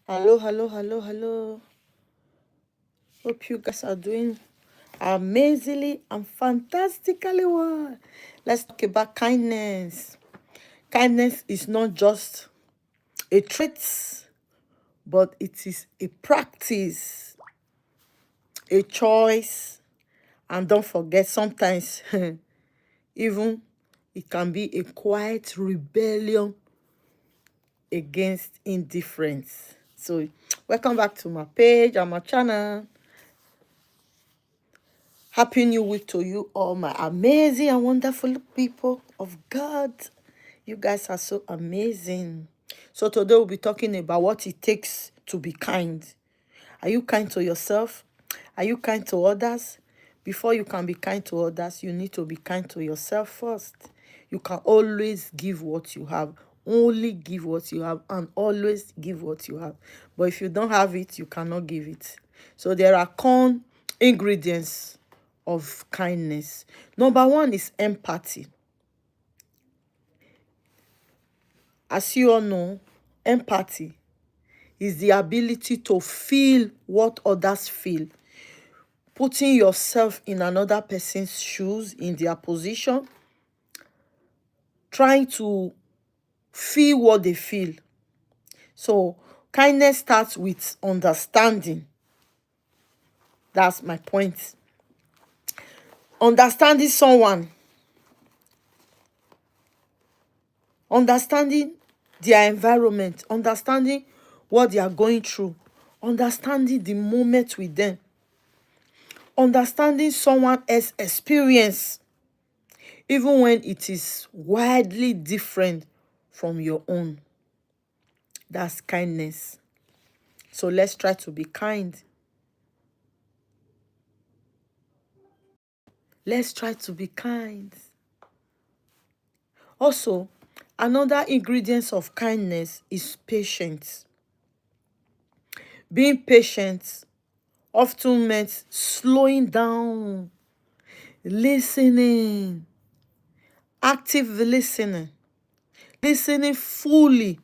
Hello, hello, hello, hello. Hope you guys are doing amazingly and fantastically well. Let's talk about kindness. Kindness is not just a trait, but it is a practice, a choice, and don't forget, sometimes even it can be a quiet rebellion against indifference. So, welcome back to my page and my channel. Happy New Week to you all, my amazing and wonderful people of God. You guys are so amazing. So today we'll be talking about what it takes to be kind. Are you kind to yourself? Are you kind to others? Before you can be kind to others, you need to be kind to yourself first. You can always give what you have. Only give what you have and always give what you have. But if you don't have it, you cannot give it. So there are corn ingredients of kindness. Number one is empathy. As you all know, empathy is the ability to feel what others feel, putting yourself in another person's shoes, in their position, trying to feel what they feel. So, kindness starts with understanding. That's my point. Understanding someone, understanding their environment, understanding what they are going through, understanding the moment with them, understanding someone else's experience, even when it is widely different from your own. That's kindness. So let's try to be kind. Let's try to be kind. Also, another ingredient of kindness is patience. Being patient often meant slowing down, listening, active listening, listening fully,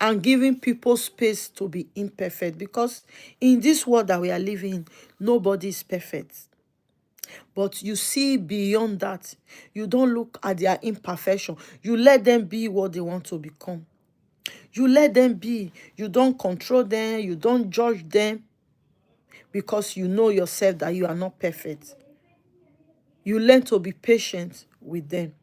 and giving people space to be imperfect. Because in this world that we are living in, nobody is perfect. But you see beyond that. You don't look at their imperfection. You let them be what they want to become. You let them be. You don't control them. You don't judge them because you know yourself that you are not perfect. You learn to be patient with them.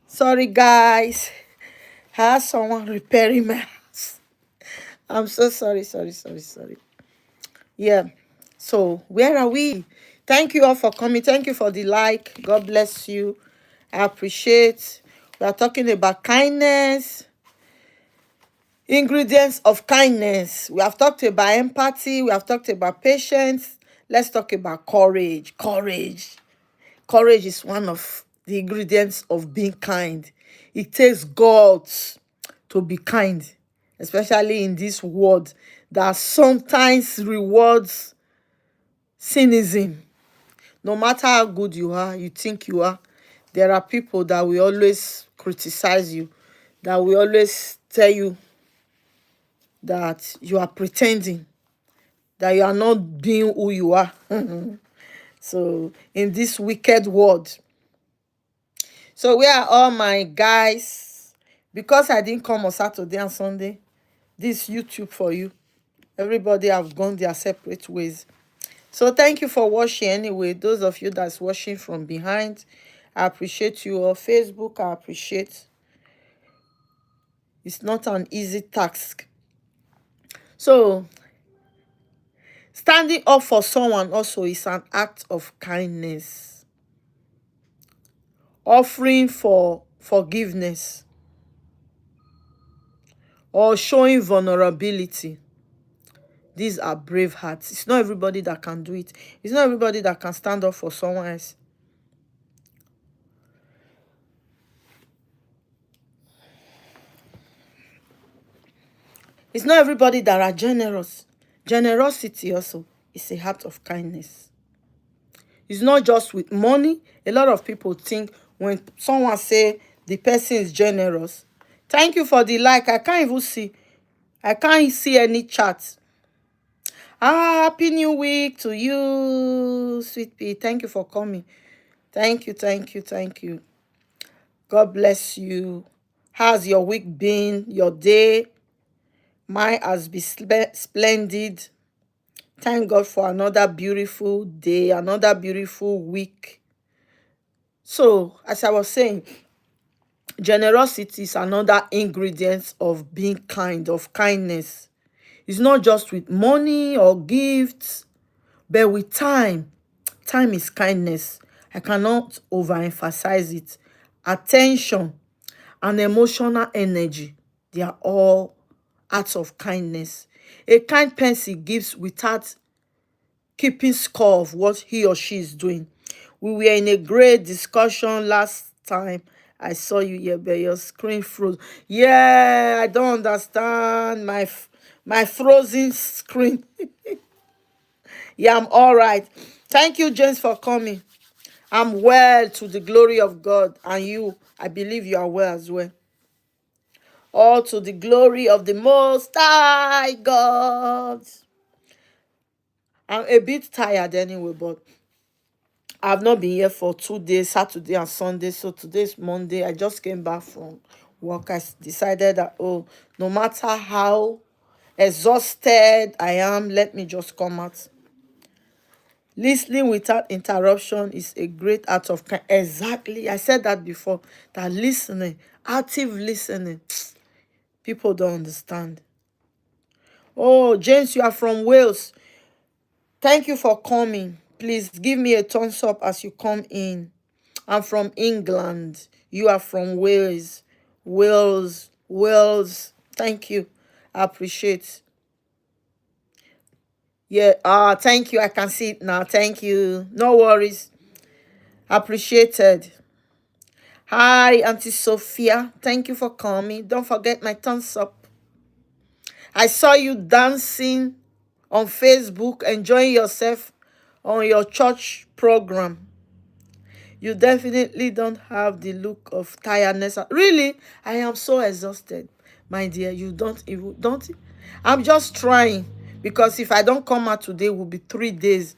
Sorry, guys. I had someone repairing my house. I'm so sorry, sorry. Yeah. So, where are we? Thank you all for coming. Thank you for the like. God bless you. I appreciate. We are talking about kindness, ingredients of kindness. We have talked about empathy. We have talked about patience. Let's talk about courage. Courage is one of the ingredients of being kind. It takes guts to be kind, especially in this world that sometimes rewards cynicism. No matter how good you are, you think you are, there are people that will always criticize you, that will always tell you that you are pretending, that you are not being who you are. So, in this wicked world, so where are all my guys? Because I didn't come on Saturday and Sunday, this YouTube for you. Everybody have gone their separate ways. So thank you for watching anyway. Those of you that's watching from behind, I appreciate you all. Facebook, I appreciate. It's not an easy task. So standing up for someone also is an act of kindness. Offering for forgiveness or showing vulnerability. These are brave hearts. It's not everybody that can do it. It's not everybody that can stand up for someone else. It's not everybody that are generous. Generosity also is a heart of kindness. It's not just with money. A lot of people think when someone say the person is generous. Thank you for the like. I can't even see. I can't see any chat. Happy New Week to you, sweet pea. Thank you for coming. Thank you. God bless you. How's your week been? Your day? Mine has been splendid. Thank God for another beautiful day, another beautiful week. So, as I was saying, generosity is another ingredient of being kind, of kindness. It's not just with money or gifts, but with time. Time is kindness. I cannot overemphasize it. Attention and emotional energy, they are all acts of kindness. A kind person gives without keeping score of what he or she is doing. We were in a great discussion last time. I saw you here, but your screen froze. Yeah, I don't understand my frozen screen. Yeah, I'm all right. Thank you, James, for coming. I'm well to the glory of God, and you, I believe you are well as well. All to the glory of the Most High God. I'm a bit tired anyway, but I've not been here for 2 days, Saturday and Sunday. So today's Monday. I just came back from work. I decided that, oh, no matter how exhausted I am, let me just come out. Listening without interruption is a great act of kindness. Exactly. I said that before. That listening, active listening, people don't understand. Oh, James, you are from Wales. Thank you for coming. Please give me a thumbs up as you come in. I'm from England. You are from Wales. Wales. Thank you. I appreciate. Yeah. Thank you. I can see it now. Thank you. No worries. Appreciated. Hi, Auntie Sophia. Thank you for coming. Don't forget my thumbs up. I saw you dancing on Facebook, enjoying yourself on your church program. You definitely don't have the look of tiredness. Really, I am so exhausted, my dear. You don't even don't. I'm just trying because if I don't come out today, it will be 3 days.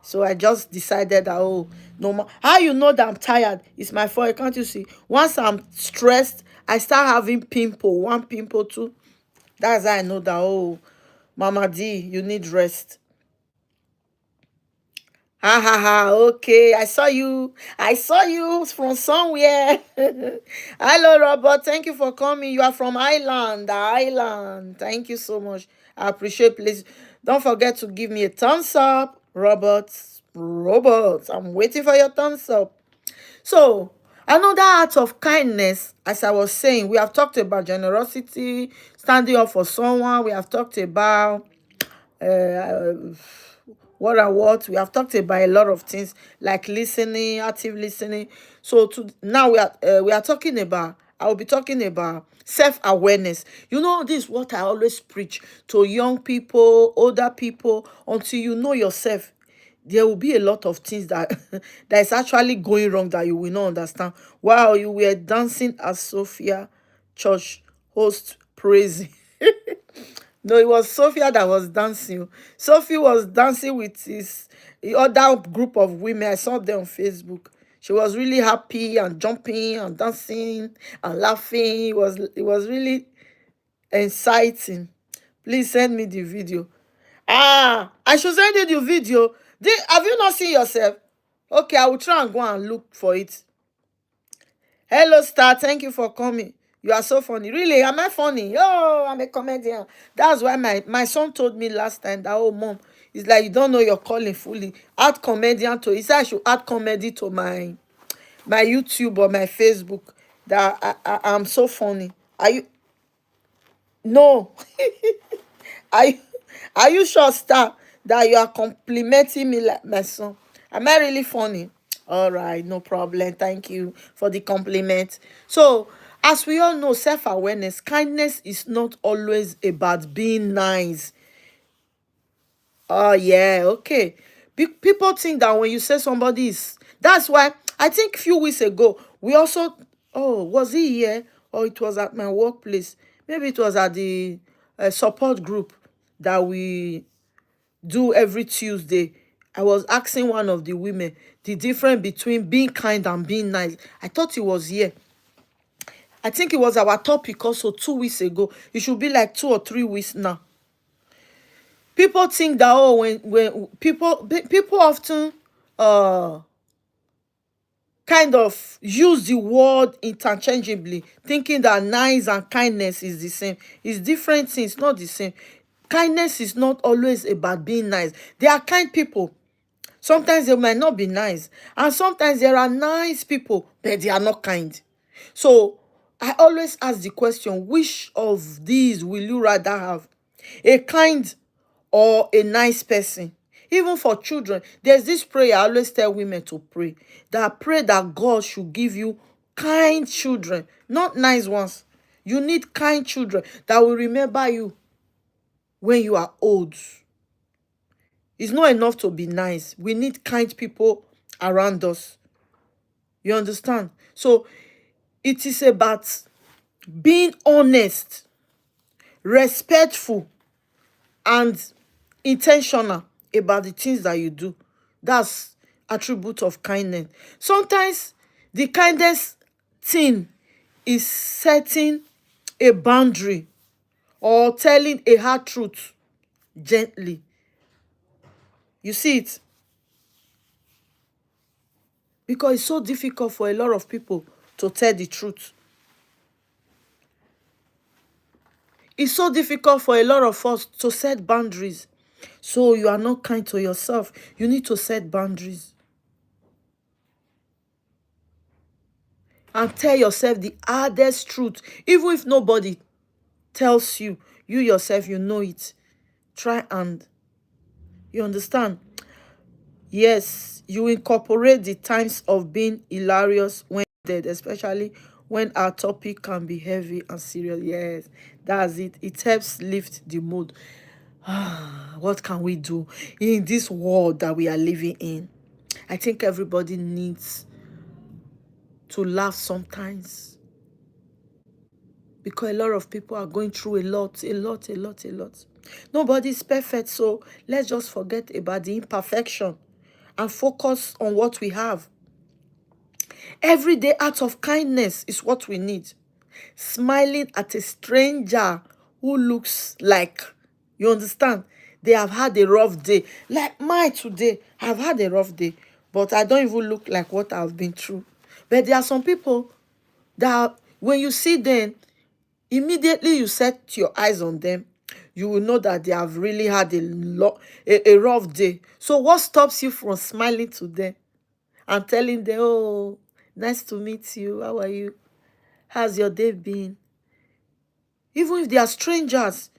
So I just decided that, oh, no more. How you know that I'm tired? It's my fault. Can't you see? Once I'm stressed, I start having pimple. One pimple, two. That's how I know that, oh, Mama D, you need rest. Ha ha ha. Okay, I saw you. I saw you from somewhere. Hello, Robert. Thank you for coming. You are from Ireland. Ireland. Thank you so much. I appreciate. Please don't forget to give me a thumbs up, Robert. Robert, I'm waiting for your thumbs up. So, another act of kindness, as I was saying, we have talked about generosity, standing up for someone. We have talked about uh, what and what. We have talked about a lot of things like listening, active listening. So now we are talking about. I will be talking about self-awareness. You know, this is what I always preach to young people, older people. Until you know yourself, there will be a lot of things that that is actually going wrong that you will not understand. Wow, you were dancing as Sophia Church host praising. No, it was Sophia that was dancing. Sophie was dancing with his the other group of women. I saw them on Facebook. She was really happy and jumping and dancing and laughing. It was really exciting. Please send me the video. Ah, I should send you the video. Have you not seen yourself? Okay, I will try and go and look for it. Hello, Star. Thank you for coming. You are so funny. Really? Am I funny? Oh, I'm a comedian. That's why my son told me last time that, oh, mom, it's like you don't know your calling fully. Add comedian to it. He said I should add comedy to my YouTube or my Facebook. That I'm so funny. Are you? No. Are you, are you sure, Star, that you are complimenting me like my son? Am I really funny? All right, no problem. Thank you for the compliment. So, as we all know, self-awareness, kindness is not always about being nice. Oh, yeah, okay. People think that when you say somebody is, that's why I think a few weeks ago, we also, oh, was he here? Or it was at my workplace? Maybe it was at the support group that we do every Tuesday. I was asking one of the women the difference between being kind and being nice. I thought he was here. I think it was our topic also 2 weeks ago. It should be like 2 or 3 weeks now. People think that, oh, when people often uh kind of use the word interchangeably, thinking that nice and kindness is the same. It's different things, not the same. Kindness is not always about being nice. There are kind people. Sometimes they might not be nice. And sometimes there are nice people, but they are not kind. So I always ask the question, which of these will you rather have? A kind or a nice person? Even for children, there's this prayer I always tell women to pray. That pray that God should give you kind children, not nice ones. You need kind children that will remember you when you are old. It's not enough to be nice. We need kind people around us. You understand? So it is about being honest, respectful, and intentional about the things that you do. That's attribute of kindness. Sometimes the kindest thing is setting a boundary or telling a hard truth gently. You see it? Because it's so difficult for a lot of people to tell the truth. It's so difficult for a lot of us to set boundaries. So you are not kind to yourself. You need to set boundaries. And tell yourself the hardest truth. Even if nobody tells you, you yourself, you know it. Try and, you understand? Yes, you incorporate the times of being hilarious when dead, especially when our topic can be heavy and serious. Yes, that's it. It helps lift the mood. What can we do in this world that we are living in? I think everybody needs to laugh sometimes because a lot of people are going through a lot. Nobody's perfect, so let's just forget about the imperfection and focus on what we have. Everyday act of kindness is what we need. Smiling at a stranger who looks like, you understand? They have had a rough day. Like my today, I've had a rough day, but I don't even look like what I've been through. But there are some people that when you see them, immediately you set your eyes on them, you will know that they have really had a rough day. So what stops you from smiling to them and telling them, oh, nice to meet you, how are you, how's your day been? Even if they are strangers,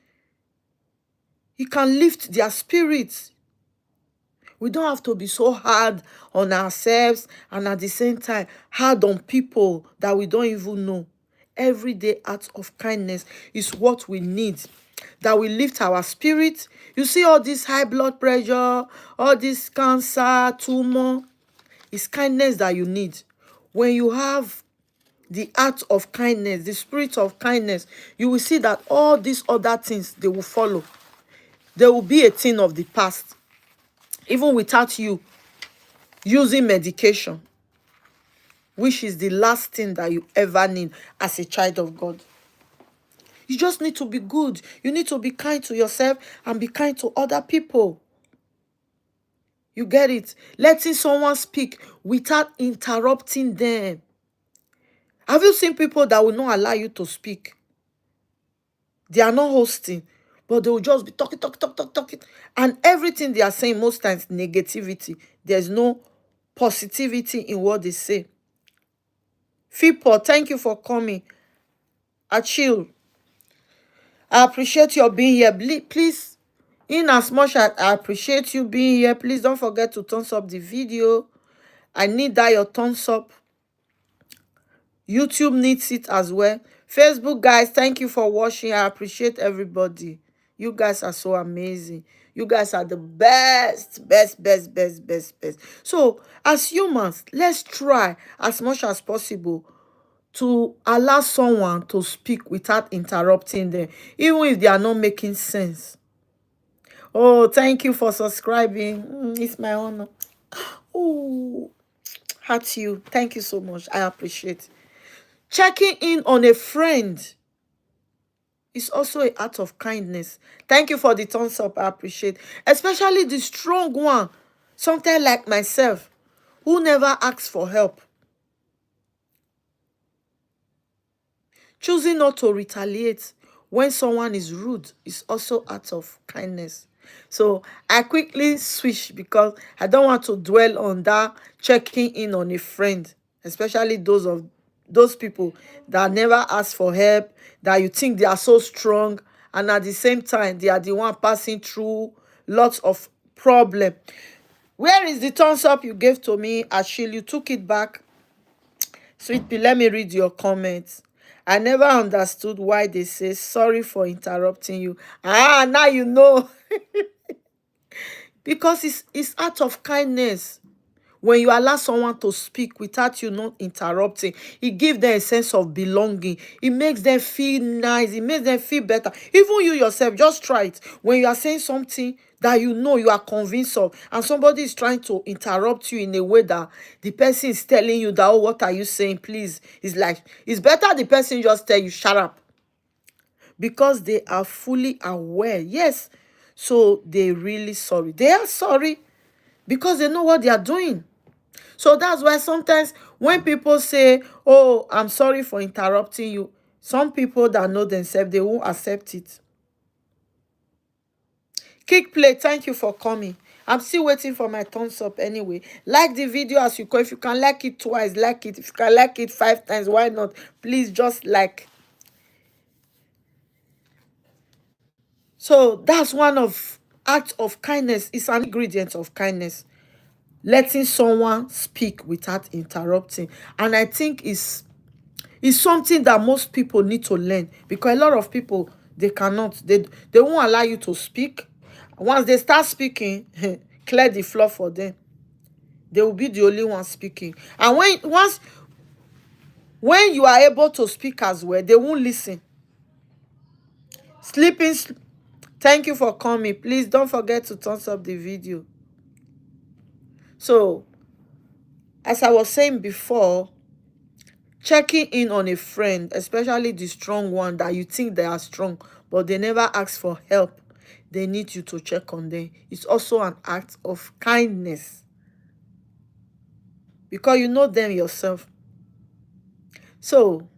you can lift their spirits. We don't have to be so hard on ourselves and at the same time hard on people that we don't even know. Everyday acts of kindness is what we need, that will lift our spirit. You see all this high blood pressure, all this cancer, tumor, it's kindness that you need. When you have the act of kindness, the spirit of kindness, you will see that all these other things, they will follow. They will be a thing of the past, even without you using medication, which is the last thing that you ever need as a child of God. You just need to be good. You need to be kind to yourself and be kind to other people. You get it? Letting someone speak without interrupting them. Have you seen people that will not allow you to speak? They are not hosting, but they will just be talking. And everything they are saying, most times, negativity. There's no positivity in what they say. Fipo, thank you for coming. Achille, I appreciate your being here. Please, in as much as I appreciate you being here, please don't forget to thumbs up the video. I need that your thumbs up. YouTube needs it as well. Facebook, guys, thank you for watching. I appreciate everybody. You guys are so amazing. You guys are the best. So, as humans, let's try as much as possible to allow someone to speak without interrupting them, even if they are not making sense. Oh, thank you for subscribing. It's my honor. Oh, heart you. Thank you so much. I appreciate. Checking in on a friend is also an act of kindness. Thank you for the thumbs up. I appreciate. Especially the strong one. Sometimes like myself, who never asks for help. Choosing not to retaliate when someone is rude is also act of kindness. So I quickly switch because I don't want to dwell on that checking in on a friend, especially those people that never ask for help, that you think they are so strong, and at the same time they are the one passing through lots of problem. Where is the thumbs up you gave to me, Achille? You took it back. Sweet pea, let me read your comments. I never understood why they say sorry for interrupting you. Ah, now you know. Because it's out of kindness. When you allow someone to speak without you not interrupting, it gives them a sense of belonging. It makes them feel nice. It makes them feel better. Even you yourself, just try it. When you are saying something that you know you are convinced of, and somebody is trying to interrupt you in a way that the person is telling you that, oh, what are you saying? Please. It's like, it's better the person just tell you, shut up. Because they are fully aware. Yes. So they're really sorry. They are sorry because they know what they are doing. So that's why sometimes when people say, oh, I'm sorry for interrupting you, some people that know themselves, they won't accept it. Kick play, thank you for coming. I'm still waiting for my thumbs up anyway. Like the video as you go. If you can like it twice, like it. If you can like it 5 times, why not? Please just like. So that's one of acts of kindness. It's an ingredient of kindness. Letting someone speak without interrupting. And I think it's something that most people need to learn, because a lot of people, they cannot. They won't allow you to speak. Once they start speaking, clear the floor for them. They will be the only one speaking. And when you are able to speak as well, they won't listen. Sleeping. Thank you for coming. Please don't forget to thumbs up the video. So, as I was saying before, checking in on a friend, especially the strong one that you think they are strong, but they never ask for help. they need you to check on them. It's also an act of kindness because you know them yourself. So,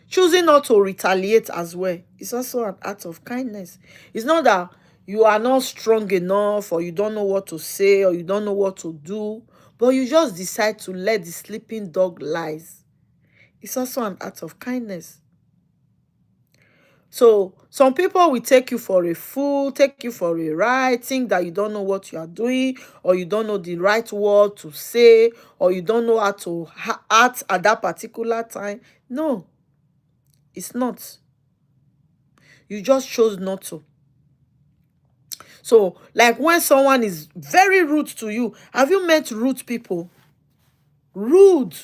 choosing not to retaliate as well is also an act of kindness. It's not that you are not strong enough, or you don't know what to say, or you don't know what to do, but you just decide to let the sleeping dog lies. It's also an act of kindness. So some people will take you for a fool, take you for a ride, think that you don't know what you are doing, or you don't know the right word to say, or you don't know how to act at that particular time. No, it's not. You just chose not to. So, like when someone is very rude to you, have you met rude people? Rude.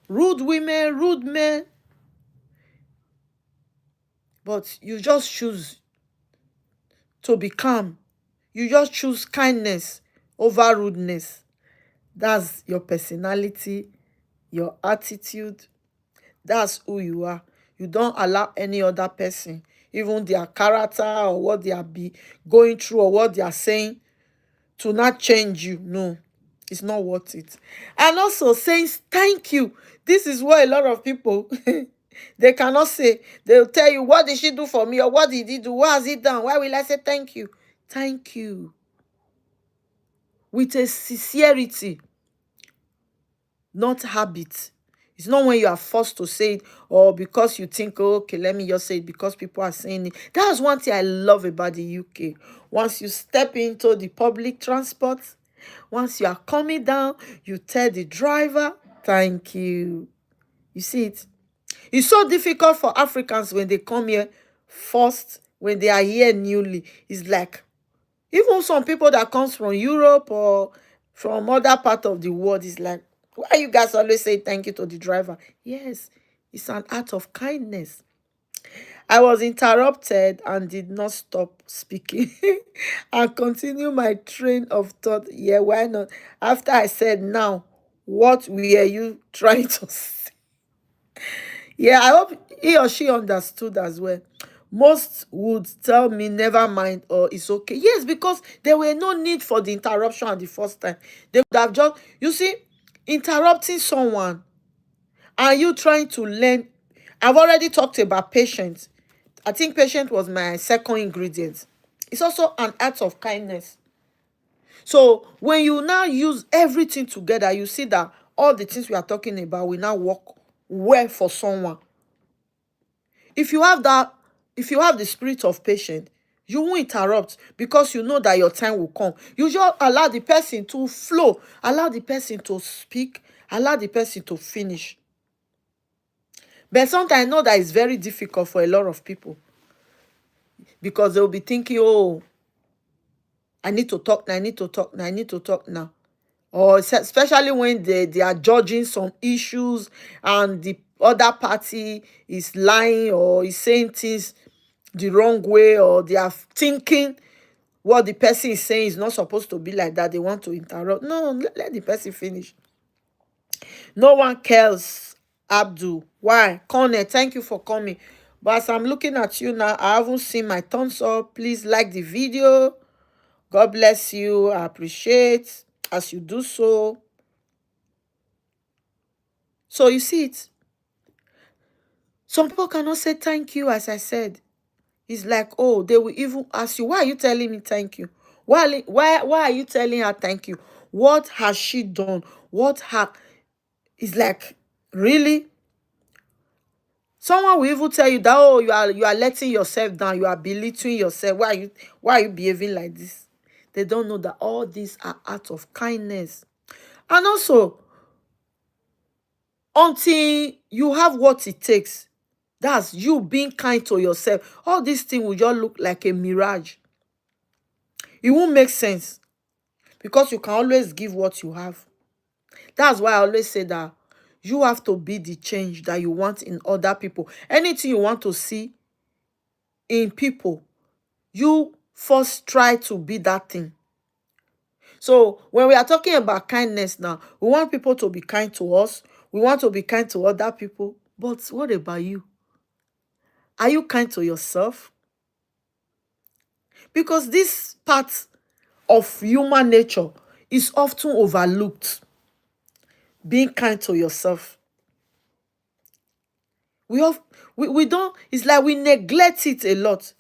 Rude women, rude men. But you just choose to be calm. You just choose kindness over rudeness. That's your personality, your attitude. That's who you are. You don't allow any other person, even their character or what they are going through or what they are saying, to not change you. No, it's not worth it. And also saying thank you. This is what a lot of people they cannot say. They'll tell you, what did she do for me? Or what did he do? What has he done? Why will I say thank you? Thank you. With a sincerity, not habit. It's not when you are forced to say it, or because you think, oh, okay, let me just say it because people are saying it. That's one thing I love about the UK. Once you step into the public transport, once you are coming down, you tell the driver, thank you. You see it? It's so difficult for Africans when they come here first, when they are here newly. It's like, even some people that comes from Europe or from other part of the world is like, why you guys always say thank you to the driver? Yes, it's an act of kindness. I was interrupted and did not stop speaking and continue my train of thought. Yeah, why not? After I said, now, what were you trying to say? Yeah, I hope he or she understood as well. Most would tell me never mind or it's okay. Yes, because there were no need for the interruption at the first time. They would have just, you see, interrupting someone and you trying to learn. I've already talked about patience. I think patience was my second ingredient. It's also an act of kindness. So when you now use everything together, you see that all the things we are talking about will now work well for someone. If you have that, if you have the spirit of patience, you won't interrupt because you know that your time will come. You just allow the person to flow, allow the person to speak, allow the person to finish. But sometimes I know that it's very difficult for a lot of people because they'll be thinking, oh, I need to talk now, I need to talk now, I need to talk now. Or especially when they are judging some issues and the other party is lying or is saying things the wrong way, or they are thinking what the person is saying is not supposed to be like that. They want to interrupt. No, let the person finish. No one cares, Abdul. Why? Connor, thank you for coming. But as I'm looking at you now, I haven't seen my thumbs up. Please like the video. God bless you. I appreciate as you do so. So you see it. Some people cannot say thank you, as I said. It's like, oh, they will even ask you, why are you telling me thank you? Why are you telling her thank you? What has she done? What has... It's like, really? Someone will even tell you that, oh, you are letting yourself down, you are belittling yourself. Why are you behaving like this? They don't know that all these are acts of kindness. And also, until you have what it takes, that's you being kind to yourself, all these things will just look like a mirage. It won't make sense because you can always give what you have. That's why I always say that you have to be the change that you want in other people. Anything you want to see in people, you first try to be that thing. So when we are talking about kindness now, we want people to be kind to us. We want to be kind to other people. But what about you? Are you kind to yourself? Because this part of human nature is often overlooked. Being kind to yourself. We, of, we don't, it's like we neglect it a lot.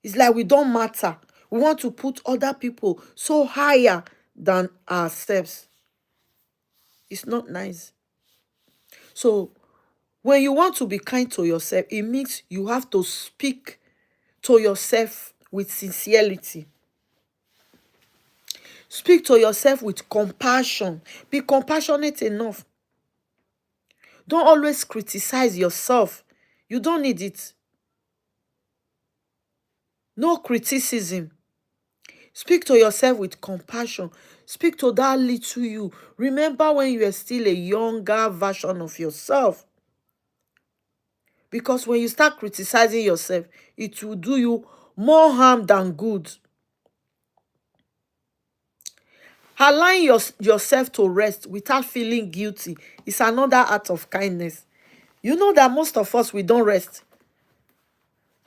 It's like we don't matter. We want to put other people so higher than ourselves. It's not nice. So when you want to be kind to yourself, it means you have to speak to yourself with sincerity. Speak to yourself with compassion. Be compassionate enough. Don't always criticize yourself. You don't need it. No criticism. Speak to yourself with compassion. Speak to that little you. Remember when you were still a younger version of yourself. Because when you start criticizing yourself, it will do you more harm than good. Allowing yourself to rest without feeling guilty is another act of kindness. You know that most of us, we don't rest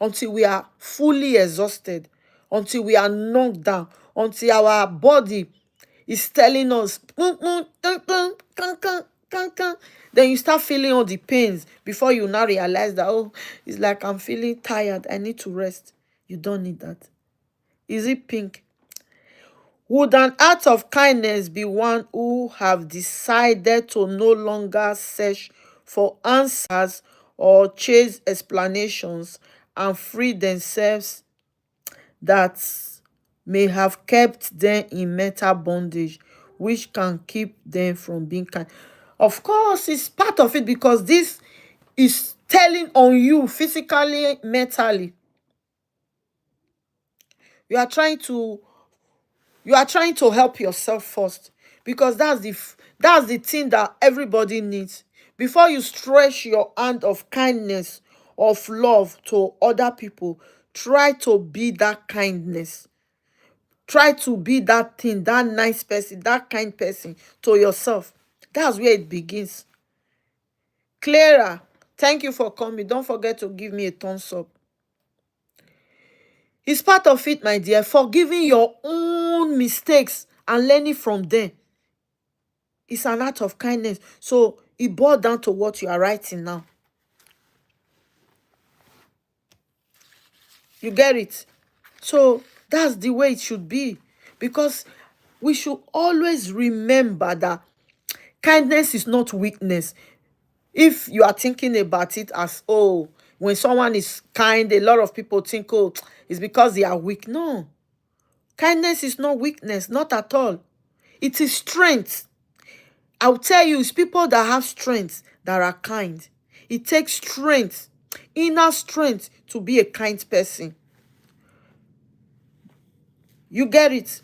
until we are fully exhausted, until we are knocked down, until our body is telling us, "Mm, mm, mm, mm, kan, kan, kan, kan." Then you start feeling all the pains before you now realize that, oh, it's like I'm feeling tired. I need to rest. You don't need that. Is it pink? Would an act of kindness be one who have decided to no longer search for answers or chase explanations and free themselves that may have kept them in mental bondage, which can keep them from being kind? Of course, it's part of it, because this is telling on you physically, mentally. You are trying to help yourself first, because that's the thing that everybody needs. Before you stretch your hand of kindness, of love to other people, try to be that kindness. Try to be that thing, that nice person, that kind person to yourself. That's where it begins. Clara, thank you for coming. Don't forget to give me a thumbs up. It's part of it, my dear. Forgiving your own mistakes and learning from them. It's an act of kindness. So it boils down to what you are writing now. You get it? So that's the way it should be. Because we should always remember that kindness is not weakness. If you are thinking about it as, oh, when someone is kind, a lot of people think, oh, it's because they are weak. No. Kindness is not weakness, not at all. It is strength. I'll tell you, it's people that have strength that are kind. It takes strength, inner strength, to be a kind person. You get it?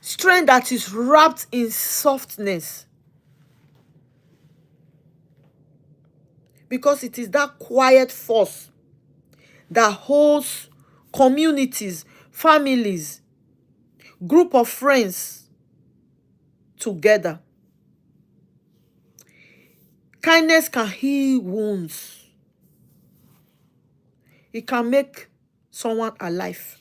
Strength that is wrapped in softness. Because it is that quiet force that holds communities, families, group of friends together. Kindness can heal wounds. It can make someone alive.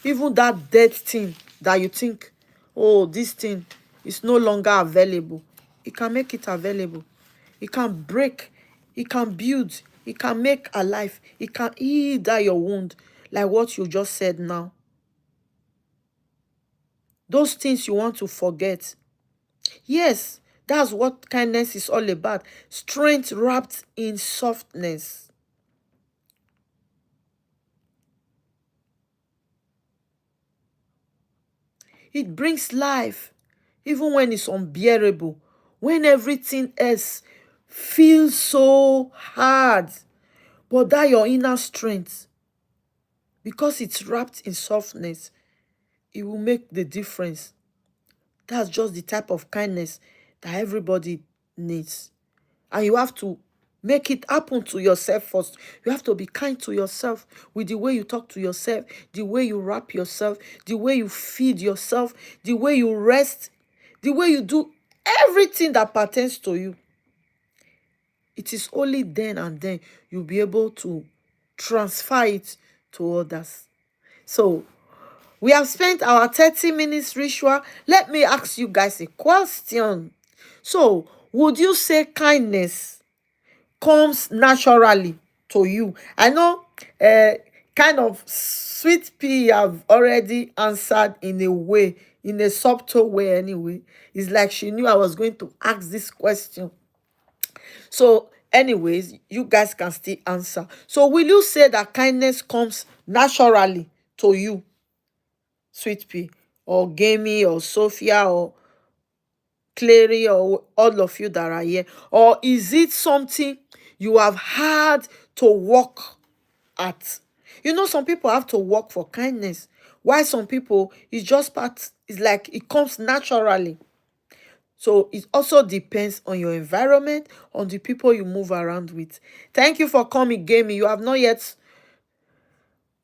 Even that dead thing that you think, oh, this thing is no longer available, it can make it available. It can break, it can build, it can make alive, it can heal that your wound, like what you just said now. Those things you want to forget. Yes, that's what kindness is all about. Strength wrapped in softness. It brings life, even when it's unbearable, when everything else feels so hard. But that your inner strength, because it's wrapped in softness, it will make the difference. That's just the type of kindness that everybody needs. And you have to make it happen to yourself first. You have to be kind to yourself with the way you talk to yourself, the way you wrap yourself, the way you feed yourself, the way you rest, the way you do everything that pertains to you. It is only then and then you'll be able to transfer it to others. So we have spent our 30 minutes ritual. Let me ask you guys a question. So, would you say kindness comes naturally to you? I know kind of sweet pea have already answered in a way, in a subtle way anyway. It's like she knew I was going to ask this question. So, anyways, you guys can still answer. So, will you say that kindness comes naturally to you, sweet pea, or Gamey, or Sophia, or Clary, or all of you that are here? Or is it something you have had to work at? You know, some people have to work for kindness. Why some people, it's just part, it's like it comes naturally. So it also depends on your environment, on the people you move around with. Thank you for coming, Gamey. You have not yet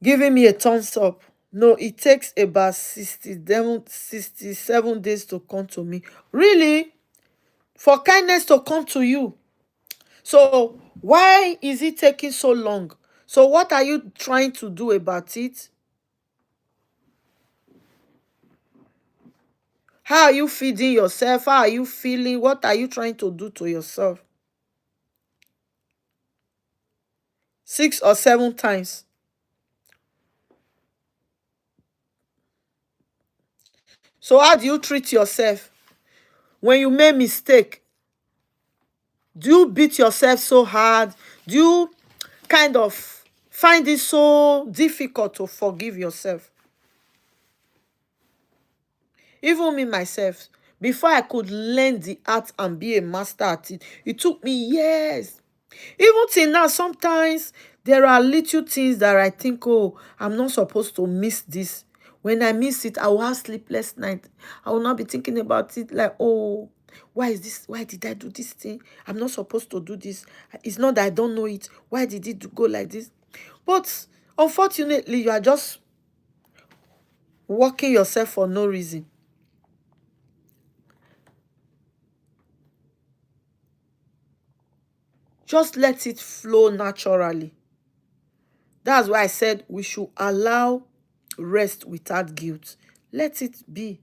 given me a thumbs up. No, it takes about 67 days to come to me. Really? For kindness to come to you. So why is it taking so long? So what are you trying to do about it? How are you feeding yourself? How are you feeling? What are you trying to do to yourself? 6 or 7 times. So how do you treat yourself when you make mistake? Do you beat yourself so hard? Do you kind of find it so difficult to forgive yourself? Even me myself, before I could learn the art and be a master at it, it took me years. Even till now, sometimes there are little things that I think, oh, I'm not supposed to miss this. When I miss it, I will have sleepless night. I will not be thinking about it like, oh, why is this? Why did I do this thing? I'm not supposed to do this. It's not that I don't know it. Why did it go like this? But unfortunately, you are just working yourself for no reason. Just let it flow naturally. That's why I said we should allow rest without guilt. Let it be.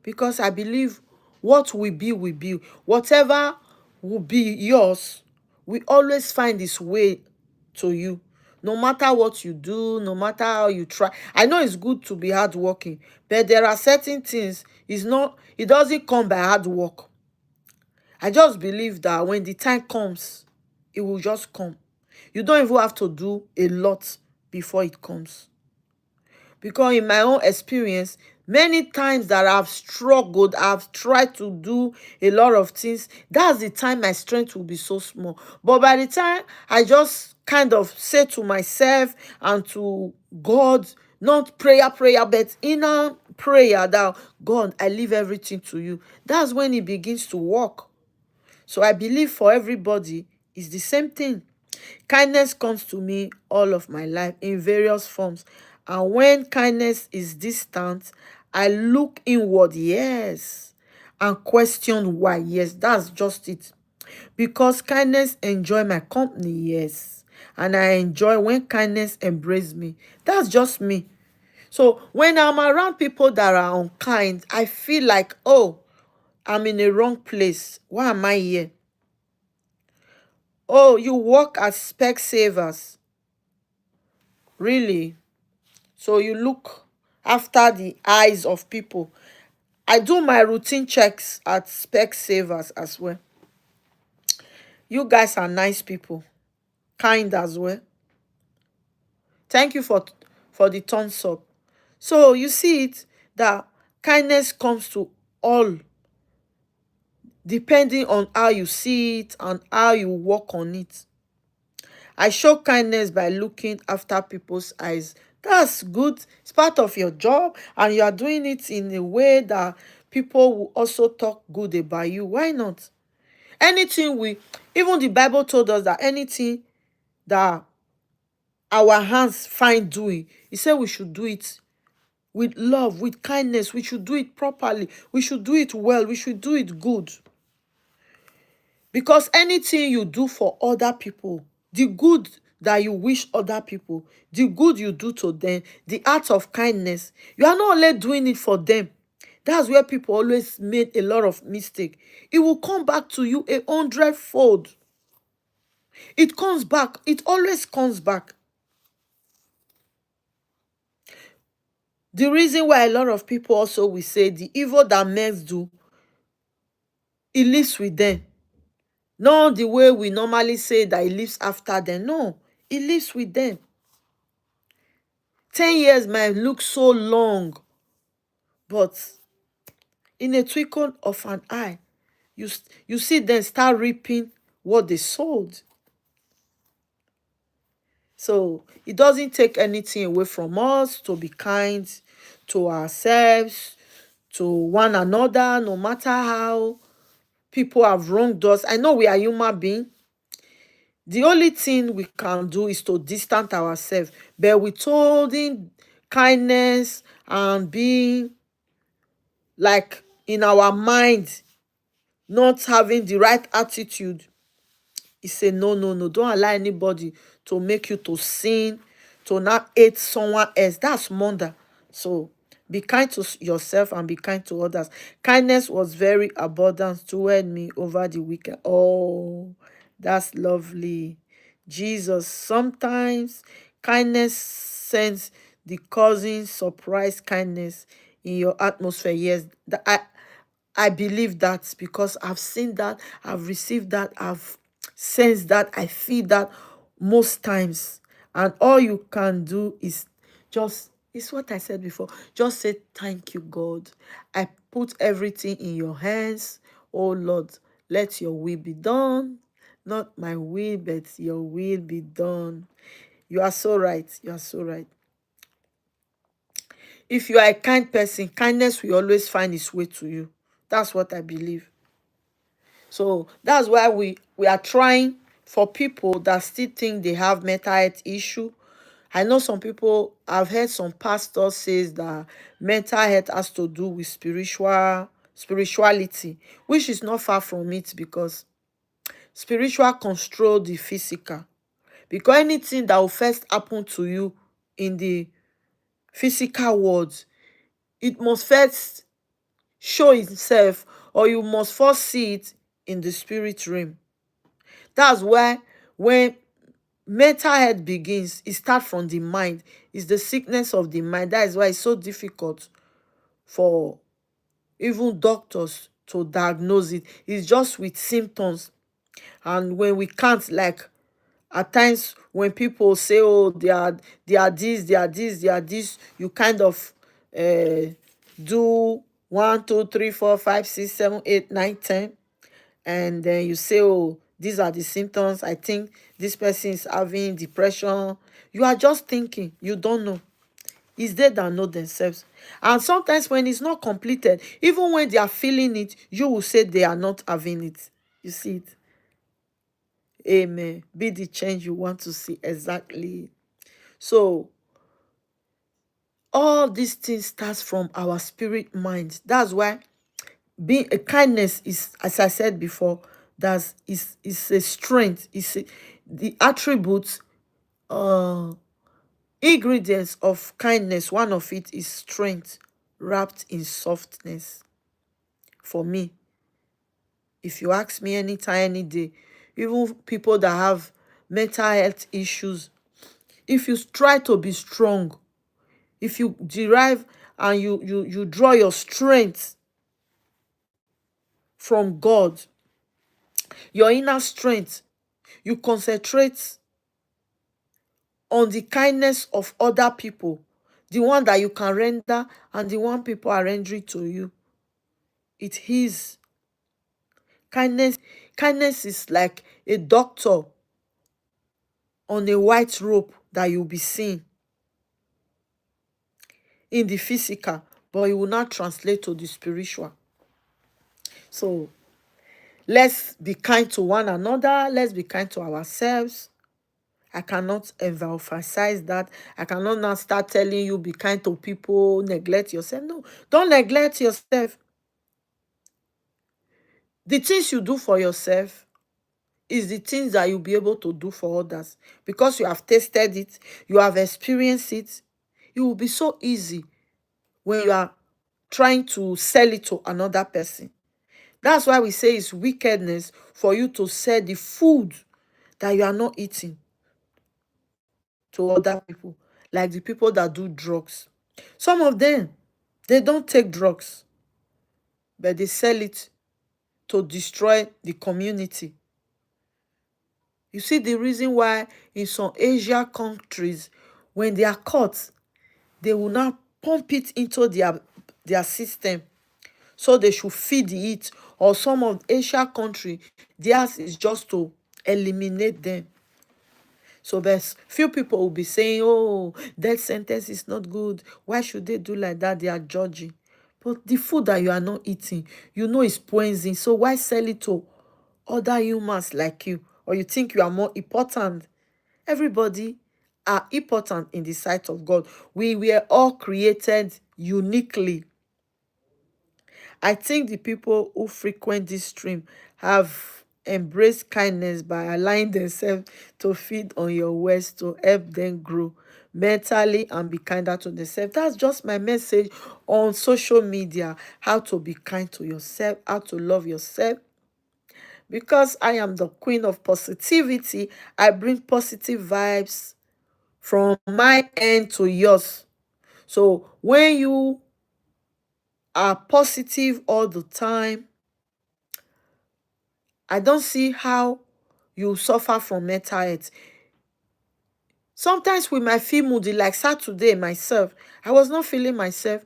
Because I believe what will be, will be. Whatever will be yours, we always find its way to you. No matter what you do, no matter how you try. I know it's good to be hardworking, but there are certain things, it doesn't come by hard work. I just believe that when the time comes, it will just come. You don't even have to do a lot before it comes. Because in my own experience, many times that I've struggled, I've tried to do a lot of things, that's the time my strength will be so small. But by the time I just kind of say to myself and to God, not prayer, but inner prayer, that God, I leave everything to you. That's when it begins to work. So I believe for everybody, it's the same thing. Kindness comes to me all of my life in various forms. And when kindness is distant, I look inward, yes, and question why. Yes, that's just it. Because kindness enjoy my company, yes. And I enjoy when kindness embrace me. That's just me. So when I'm around people that are unkind, I feel like, oh, I'm in a wrong place. Why am I here? Oh, you work as Specsavers. Really? So you look after the eyes of people. I do my routine checks at Specsavers as well. You guys are nice people. Kind as well. Thank you for the thumbs up. So you see it, that kindness comes to all, depending on how you see it and how you work on it. I show kindness by looking after people's eyes. That's good. It's part of your job, and you are doing it in a way that people will also talk good about you. Why not? Anything even the Bible told us that anything that our hands find doing, he said we should do it with love, with kindness. We should do it properly. We should do it well. We should do it good. Because anything you do for other people, the good that you wish other people, the good you do to them, the act of kindness, you are not only doing it for them. That's where people always made a lot of mistake. It will come back to you 100-fold. It comes back. It always comes back. The reason why a lot of people also will say the evil that men do, it lives with them. Not the way we normally say that it lives after them. No, it lives with them. 10 years might look so long, but in a twinkle of an eye, you see them start reaping what they sowed. So it doesn't take anything away from us to be kind to ourselves, to one another, no matter how people have wronged us. I know we are human beings. The only thing we can do is to distance ourselves, but withholding kindness and being like in our mind, not having the right attitude. He said, no, no, no. Don't allow anybody to make you to sin, to not hate someone else. That's murder. So be kind to yourself and be kind to others. Kindness was very abundant toward me over the weekend. Oh, that's lovely. Jesus, sometimes kindness sends the cousin surprise kindness in your atmosphere. Yes, I believe that because I've seen that, I've received that, I've sensed that, I feel that most times. And all you can do is just, it's what I said before, just say, thank you, God. I put everything in your hands. Oh Lord, let your will be done. Not my will, but your will be done. You are so right. You are so right. If you are a kind person, kindness will always find its way to you. That's what I believe. So that's why we are trying for people that still think they have mental health issue. I know some people, I've heard some pastors says that mental health has to do with spirituality, which is not far from it, because spiritual control the physical. Because anything that will first happen to you in the physical world, it must first show itself, or you must first see it in the spirit realm. That's why when mental health begins, it starts from the mind. It's the sickness of the mind. That is why it's so difficult for even doctors to diagnose it. It's just with symptoms. And when we can't, like at times when people say, oh, they are this, they are this, they are this, you kind of do 1, 2, 3, 4, 5, 6, 7, 8, 9, 10, and then you say, oh, these are the symptoms, I think this person is having depression. You are just thinking, you don't know. It's they that know themselves. And sometimes when it's not completed, even when they are feeling it, you will say they are not having it. You see it? Amen. Be the change you want to see. Exactly. So all these things starts from our spirit mind. That's why being a kindness is, as I said before, that's is a strength. The attributes, uh ingredients of kindness. One of it is strength wrapped in softness. For me, if you ask me anytime, any day, even people that have mental health issues, if you try to be strong, if you derive and you draw your strength from God, your inner strength, you concentrate on the kindness of other people, the one that you can render and the one people are rendering to you. It is kindness. Kindness is like a doctor on a white robe that you'll be seeing in the physical, but it will not translate to the spiritual. So let's be kind to one another. Let's be kind to ourselves. I cannot emphasize that. I cannot now start telling you be kind to people, neglect yourself. No, don't neglect yourself. The things you do for yourself, is the things that you'll be able to do for others. Because you have tasted it, you have experienced it, it will be so easy when you are trying to sell it to another person. That's why we say it's wickedness for you to sell the food that you are not eating to other people, like the people that do drugs. Some of them, they don't take drugs, but they sell it to destroy the community. You see the reason why in some Asia countries, when they are caught, they will now pump it into their system, so they should feed it. Or some of Asia country, theirs is just to eliminate them. So there's few people will be saying, oh, death sentence is not good. Why should they do like that? They are judging. But the food that you are not eating, you know is poison. So why sell it to other humans like you? Or you think you are more important? Everybody are important in the sight of God. We were all created uniquely. I think the people who frequent this stream have embraced kindness by allowing themselves to feed on your words to help them grow mentally and be kinder to themselves. That's just my message on social media. How to be kind to yourself, how to love yourself. Because I am the queen of positivity, I bring positive vibes from my end to yours. So when you are positive all the time, I don't see how you suffer from mental health. Sometimes we might feel moody, like Saturday myself. I was not feeling myself.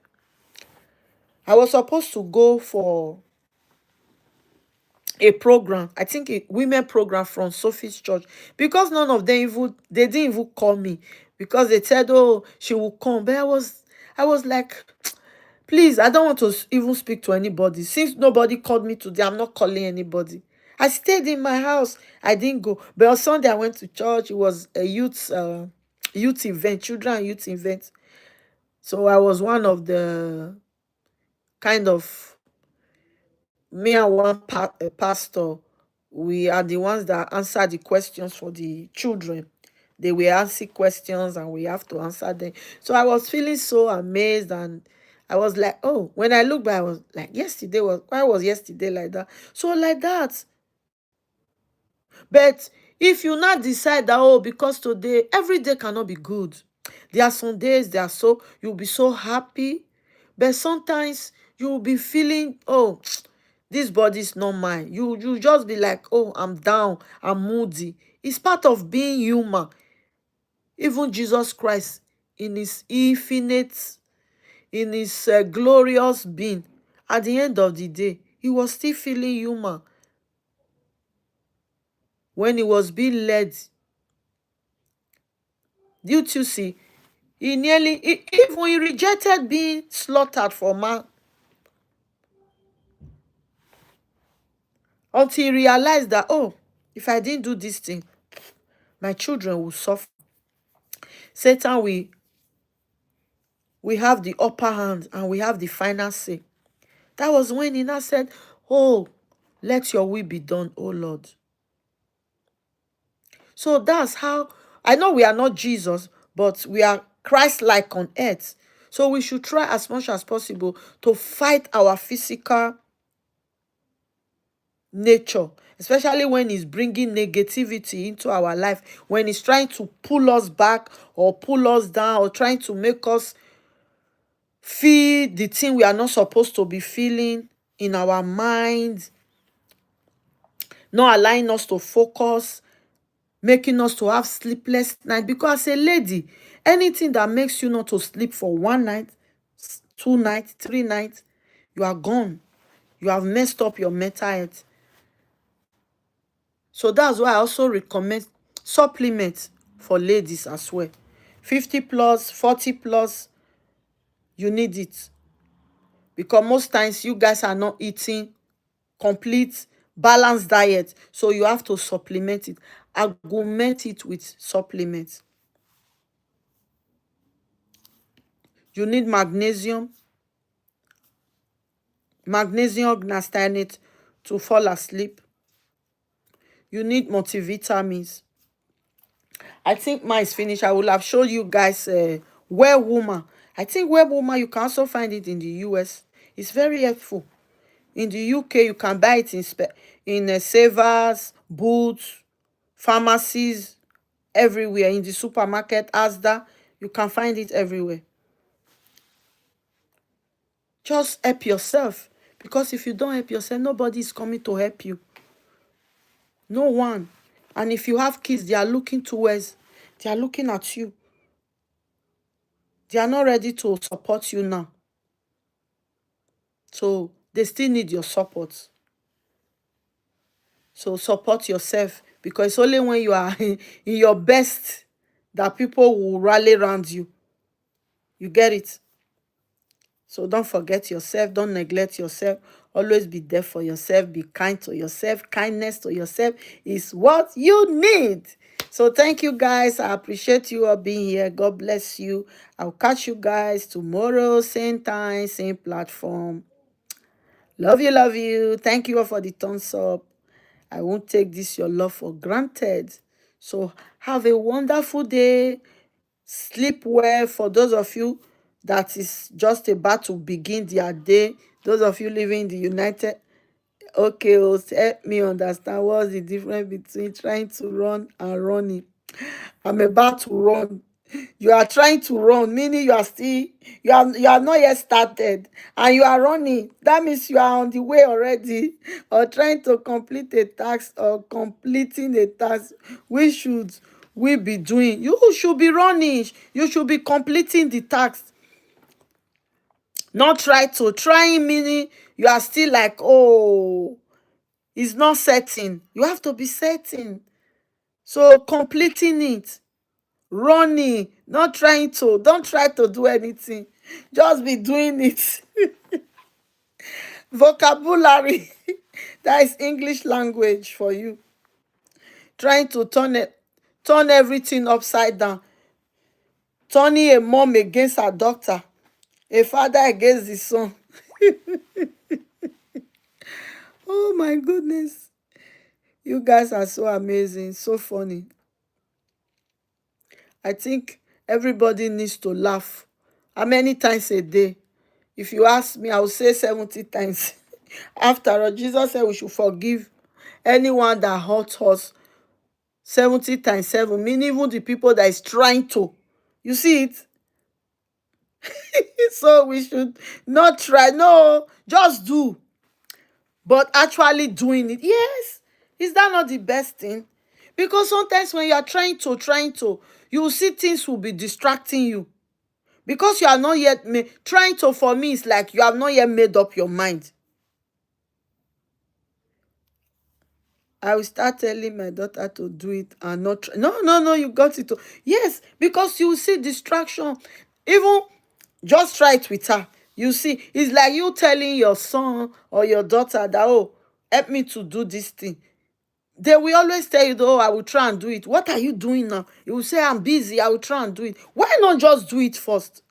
I was supposed to go for a program, I think a women program from Sophie's church, because none of them even, they didn't even call me, because they said, oh, she will come. But I was like, please, I don't want to even speak to anybody. Since nobody called me today, I'm not calling anybody. I stayed in my house. I didn't go. But on Sunday, I went to church. It was a youth event, children youth event. So I was one of the kind of, me and one pastor, we are the ones that answer the questions for the children. They will answer questions and we have to answer them. So I was feeling so amazed, and I was like, oh, when I look back, I was like, yesterday was, why was yesterday like that? So like that. But if you not decide that, oh, because today, every day cannot be good. There are some days that are so, you'll be so happy, but sometimes you'll be feeling, oh, this body is not mine. You just be like, oh, I'm down, I'm moody. It's part of being human. Even Jesus Christ, in his infinite, in his glorious being, at the end of the day, he was still feeling human. When he was being led, did you see? Even he rejected being slaughtered for man, until he realized that, oh, if I didn't do this thing, my children will suffer. Satan, we have the upper hand and we have the final say. That was when he now said, oh, let your will be done, oh Lord. So that's how, I know we are not Jesus, but we are Christ-like on earth. So we should try as much as possible to fight our physical nature, especially when he's bringing negativity into our life, when he's trying to pull us back or pull us down, or trying to make us feel the thing we are not supposed to be feeling in our minds, not allowing us to focus, making us to have sleepless night. Because as a lady, anything that makes you not to sleep for 1 night, 2 nights, 3 nights, you are gone. You have messed up your mental health. So that's why I also recommend supplements for ladies as well. 50 plus, 40 plus, you need it. Because most times you guys are not eating complete balanced diet. So you have to supplement it. Augment it with supplements. You need magnesium. Magnesium gnastatinate to fall asleep. You need multivitamins. I think mine is finished. I will have showed you guys Web Woman. I think Web Woman, you can also find it in the US. It's very helpful. In the UK, you can buy it in Savers, Boots, pharmacies, everywhere. In the supermarket, Asda, you can find it everywhere. Just help yourself, because if you don't help yourself, nobody is coming to help you. No one. And if you have kids, they are looking towards, they are looking at you. They are not ready to support you now. So they still need your support. So support yourself, because it's only when you are in your best that people will rally around you. You get it? So don't forget yourself. Don't neglect yourself. Always be there for yourself. Be kind to yourself. Kindness to yourself is what you need. So thank you guys. I appreciate you all being here. God bless you. I'll catch you guys tomorrow, same time, same platform. Love you, love you. Thank you all for the thumbs up. I won't take this your love for granted. So have a wonderful day. Sleep well. For those of you that is just about to begin their day, those of you living in the United, okay, help me understand what's the difference between trying to run and running. I'm about to run. You are trying to run, meaning you are still, you are not yet started, and you are running. That means you are on the way already, or trying to complete a task, or completing a task. We should we be doing? You should be running. You should be completing the task. Not trying, meaning you are still like, oh, it's not setting. You have to be setting. So completing it. Running, not trying to, don't try to do anything, just be doing it. Vocabulary, that is English language for you. Trying to turn everything upside down, turning a mom against her doctor, a father against the son. Oh my goodness, you guys are so amazing, so funny. I think everybody needs to laugh. How many times a day? If you ask me, I will say 70 times. After all, Jesus said we should forgive anyone that hurts us 70 times 7, meaning even the people that is trying to. You see it? So we should not try. No, just do. But actually doing it. Yes. Is that not the best thing? Because sometimes when you are trying to, you will see things will be distracting you. Because you are not yet trying to, for me, it's like you have not yet made up your mind. I will start telling my daughter to do it and not try. No, no, no, you got it. Yes, because you see distraction. Even just try it with her. You see, it's like you telling your son or your daughter that, oh, help me to do this thing. They will always tell you, oh, I will try and do it. What are you doing now? You will say, I'm busy. I will try and do it. Why not just do it first?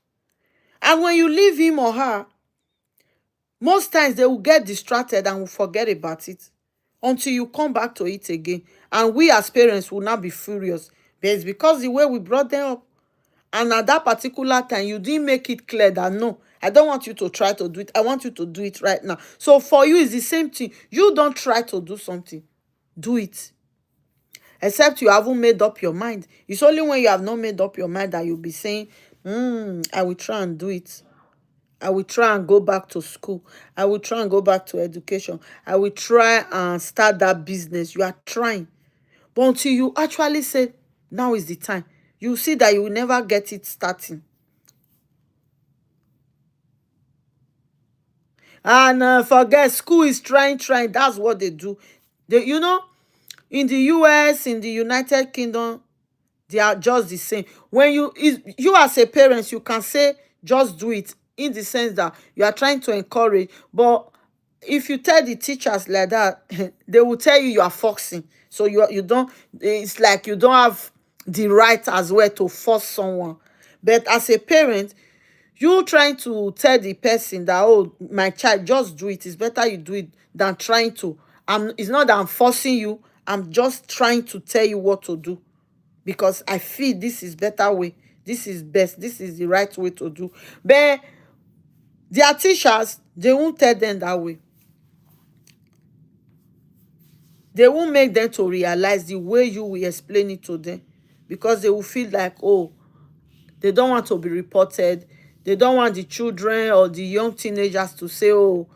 And when you leave him or her, most times they will get distracted and will forget about it until you come back to it again. And we as parents will not be furious. But it's because the way we brought them up. And at that particular time, you didn't make it clear that, no, I don't want you to try to do it. I want you to do it right now. So for you, it's the same thing. You don't try to do something. Do it. Except you haven't made up your mind. It's only when you have not made up your mind that you'll be saying, I will try and do it. I will try and go back to school. I will try and go back to education. I will try and start that business. You are trying. But until you actually say, now is the time, you see that you will never get it starting. And forget, school is trying. That's what they do. In the US, in the United Kingdom, they are just the same. When you as a parent, you can say just do it, in the sense that you are trying to encourage. But if you tell the teachers like that, they will tell you are forcing. So you don't, it's like you don't have the right as well to force someone. But as a parent, you trying to tell the person that, oh, my child, just do it, it's better you do it than trying to, it's not that I'm forcing you, I'm just trying to tell you what to do because I feel this is better way. This is best. This is the right way to do. But their teachers, they won't tell them that way. They won't make them to realize the way you will explain it to them, because they will feel like, oh, they don't want to be reported. They don't want the children or the young teenagers to say, oh,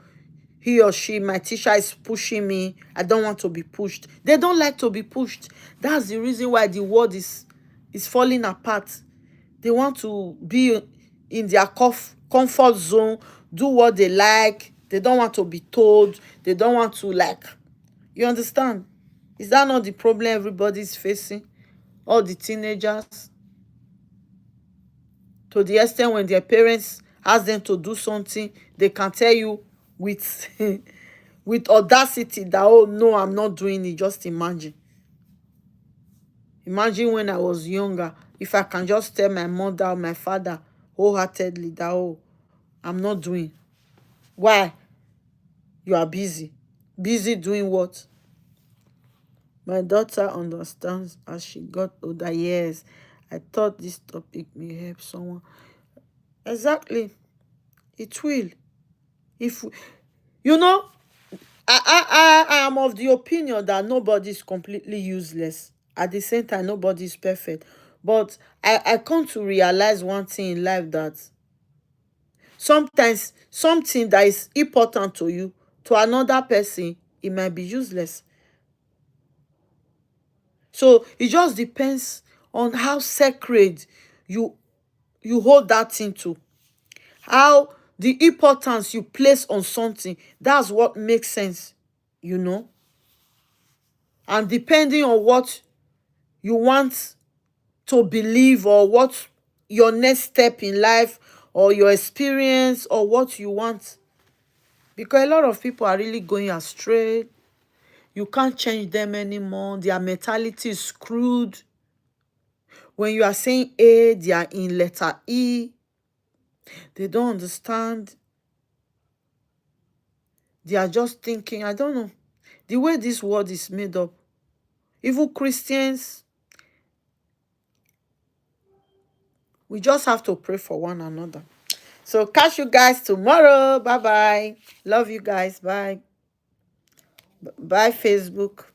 he or she, my teacher is pushing me. I don't want to be pushed. They don't like to be pushed. That's the reason why the world is falling apart. They want to be in their comfort zone, do what they like. They don't want to be told. They don't want to, like, you understand? Is that not the problem everybody's facing? All the teenagers. To the extent when their parents ask them to do something, they can tell you with with audacity that, oh no, I'm not doing it. Just imagine. Imagine when I was younger, if I can just tell my mother or my father wholeheartedly that, oh, I'm not doing. Why? You are busy. Busy doing what? My daughter understands as she got older. Yes, I thought this topic may help someone. Exactly. It will. If you know, I am of the opinion that nobody is completely useless. At the same time, nobody is perfect. But I come to realize one thing in life, that sometimes something that is important to you, to another person, it might be useless. So it just depends on how sacred you hold that thing to. How the importance you place on something, that's what makes sense, you know. And depending on what you want to believe, or what your next step in life, or your experience, or what you want. Because a lot of people are really going astray. You can't change them anymore. Their mentality is screwed. When you are saying A, they are in letter E. They don't understand. They are just thinking, I don't know. The way this world is made up, even Christians, we just have to pray for one another. So catch you guys tomorrow. Bye bye. Love you guys. Bye. Bye, Facebook.